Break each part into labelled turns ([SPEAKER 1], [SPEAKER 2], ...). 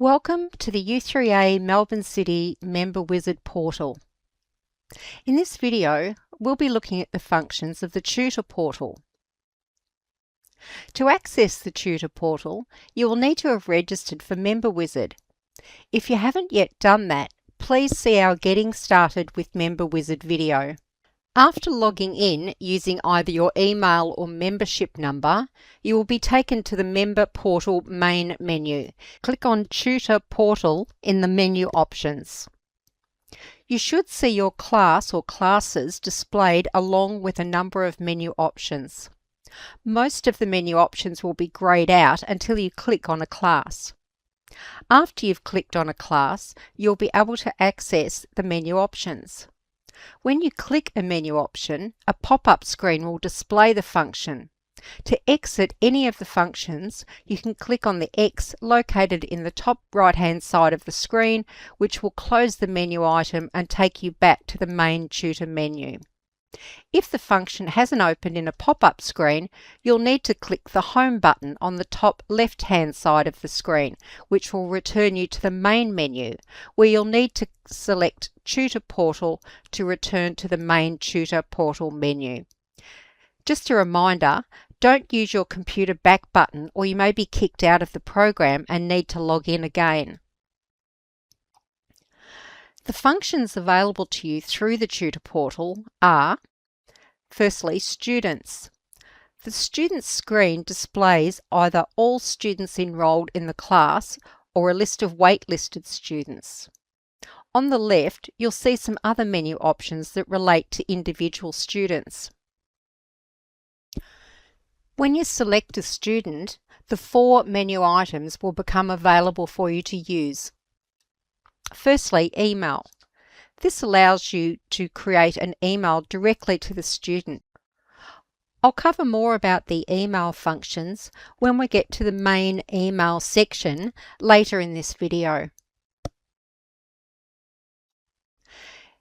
[SPEAKER 1] Welcome to the U3A Melbourne City Member Wizard portal. In this video, we'll be looking at the functions of the Tutor Portal. To access the Tutor Portal, you will need to have registered for Member Wizard. If you haven't yet done that, please see our Getting Started with Member Wizard video. After logging in using either your email or membership number, you will be taken to the Member Portal main menu. Click on Tutor Portal in the menu options. You should see your class or classes displayed along with a number of menu options. Most of the menu options will be greyed out until you click on a class. After you've clicked on a class, you'll be able to access the menu options. When you click a menu option, a pop-up screen will display the function. To exit any of the functions, you can click on the X located in the top right-hand side of the screen, which will close the menu item and take you back to the main tutor menu. If the function hasn't opened in a pop-up screen, you'll need to click the Home button on the top left-hand side of the screen, which will return you to the main menu, where you'll need to select Tutor Portal to return to the main Tutor Portal menu. Just a reminder, don't use your computer back button or you may be kicked out of the program and need to log in again. The functions available to you through the Tutor Portal are, firstly, students. The students screen displays either all students enrolled in the class or a list of waitlisted students. On the left, you'll see some other menu options that relate to individual students. When you select a student, the four menu items will become available for you to use. Firstly, email. This allows you to create an email directly to the student. I'll cover more about the email functions when we get to the main email section later in this video.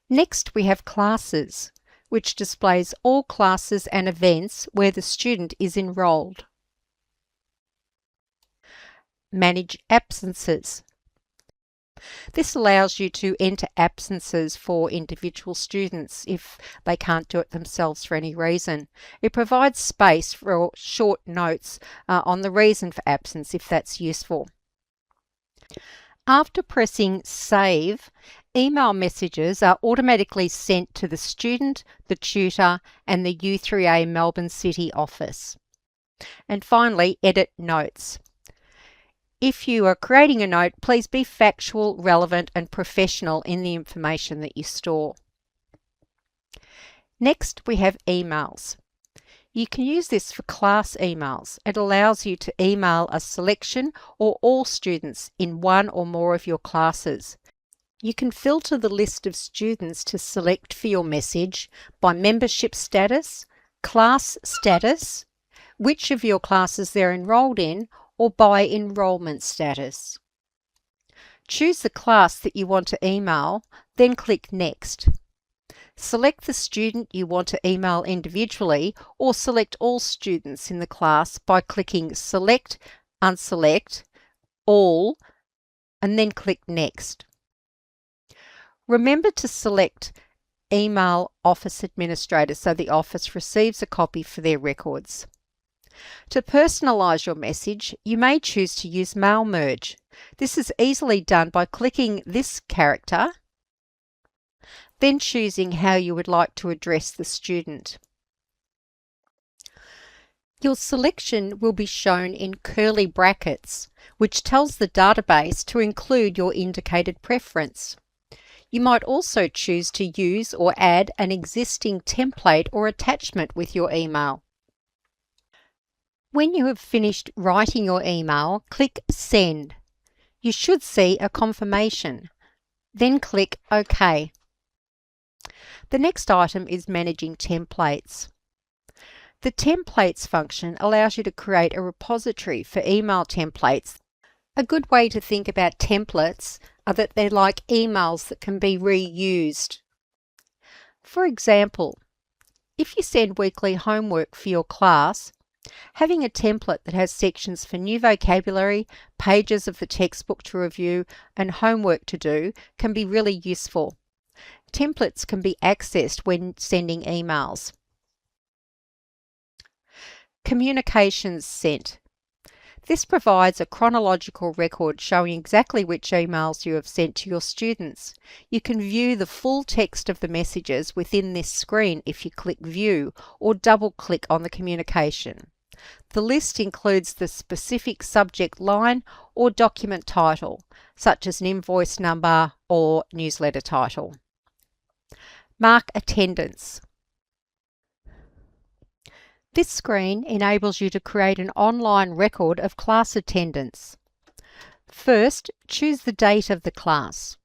[SPEAKER 1] Next, we have classes, which displays all classes and events where the student is enrolled. Manage absences. This allows you to enter absences for individual students if they can't do it themselves for any reason. It provides space for short notes on the reason for absence if that's useful. After pressing Save, email messages are automatically sent to the student, the tutor, and the U3A Melbourne City office. And finally, Edit Notes. If you are creating a note, please be factual, relevant, and professional in the information that you store. Next, we have emails. You can use this for class emails. It allows you to email a selection or all students in one or more of your classes. You can filter the list of students to select for your message by membership status, class status, which of your classes they're enrolled in, or by enrolment status. Choose the class that you want to email, then click Next. Select the student you want to email individually or select all students in the class by clicking Select, Unselect, All, and then click Next. Remember to select Email Office Administrator so the office receives a copy for their records. To personalise your message, you may choose to use Mail Merge. This is easily done by clicking this character, then choosing how you would like to address the student. Your selection will be shown in curly brackets, which tells the database to include your indicated preference. You might also choose to use or add an existing template or attachment with your email. When you have finished writing your email, click Send. You should see a confirmation. Then click OK. The next item is managing templates. The templates function allows you to create a repository for email templates. A good way to think about templates are that they're like emails that can be reused. For example, if you send weekly homework for your class, Having a template that has sections for new vocabulary, pages of the textbook to review, and homework to do can be really useful. Templates can be accessed when sending emails. Communications sent. This provides a chronological record showing exactly which emails you have sent to your students. You can view the full text of the messages within this screen if you click View or double-click on the communication. The list includes the specific subject line or document title, such as an invoice number or newsletter title. Mark attendance. This screen enables you to create an online record of class attendance. First, choose the date of the class.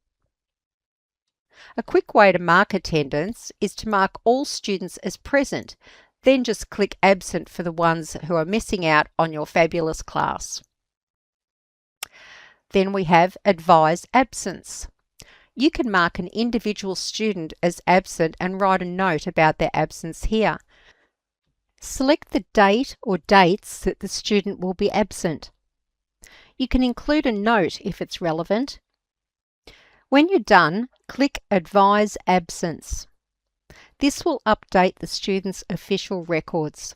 [SPEAKER 1] A quick way to mark attendance is to mark all students as present, then just click absent for the ones who are missing out on your fabulous class. Then we have advise absence. You can mark an individual student as absent and write a note about their absence here. Select the date or dates that the student will be absent. You can include a note if it's relevant. When you're done, click Advise Absence. This will update the student's official records.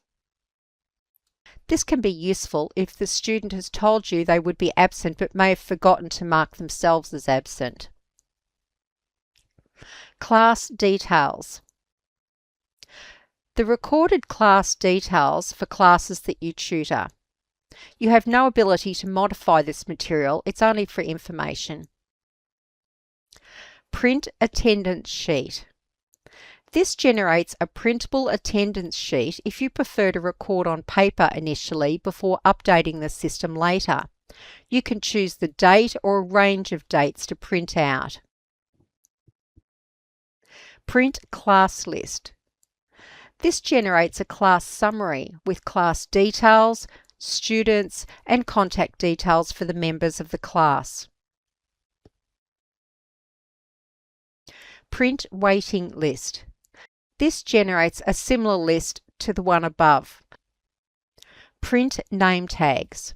[SPEAKER 1] This can be useful if the student has told you they would be absent but may have forgotten to mark themselves as absent. Class details. The recorded class details for classes that you tutor. You have no ability to modify this material, it's only for information. Print attendance sheet. This generates a printable attendance sheet if you prefer to record on paper initially before updating the system later. You can choose the date or a range of dates to print out. Print class list. This generates a class summary with class details, students, and contact details for the members of the class. Print waiting list. This generates a similar list to the one above. Print name tags.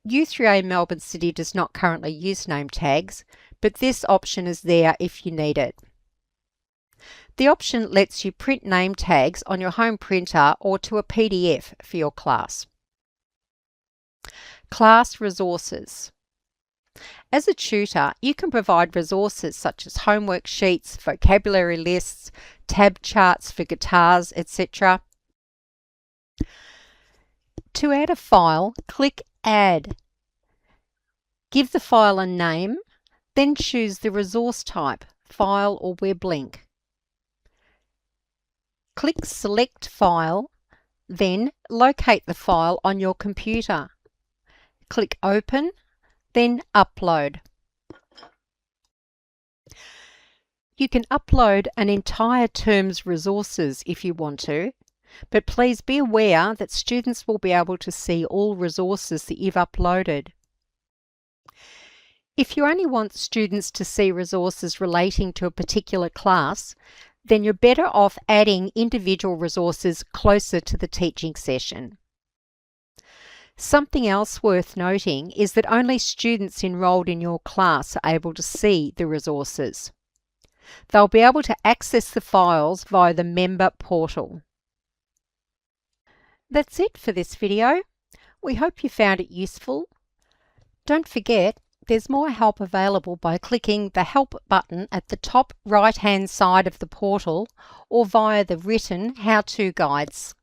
[SPEAKER 1] U3A Melbourne City does not currently use name tags, but this option is there if you need it. The option lets you print name tags on your home printer or to a PDF for your class. Class resources. As a tutor, you can provide resources such as homework sheets, vocabulary lists, tab charts for guitars, etc. To add a file, click Add. Give the file a name, then choose the resource type, file or web link. Click Select File, then locate the file on your computer. Click Open, then Upload. You can upload an entire term's resources if you want to, but please be aware that students will be able to see all resources that you've uploaded. If you only want students to see resources relating to a particular class, then you're better off adding individual resources closer to the teaching session. Something else worth noting is that only students enrolled in your class are able to see the resources. They'll be able to access the files via the Member Portal. That's it for this video. We hope you found it useful. Don't forget, there's more help available by clicking the Help button at the top right-hand side of the portal or via the written how-to guides.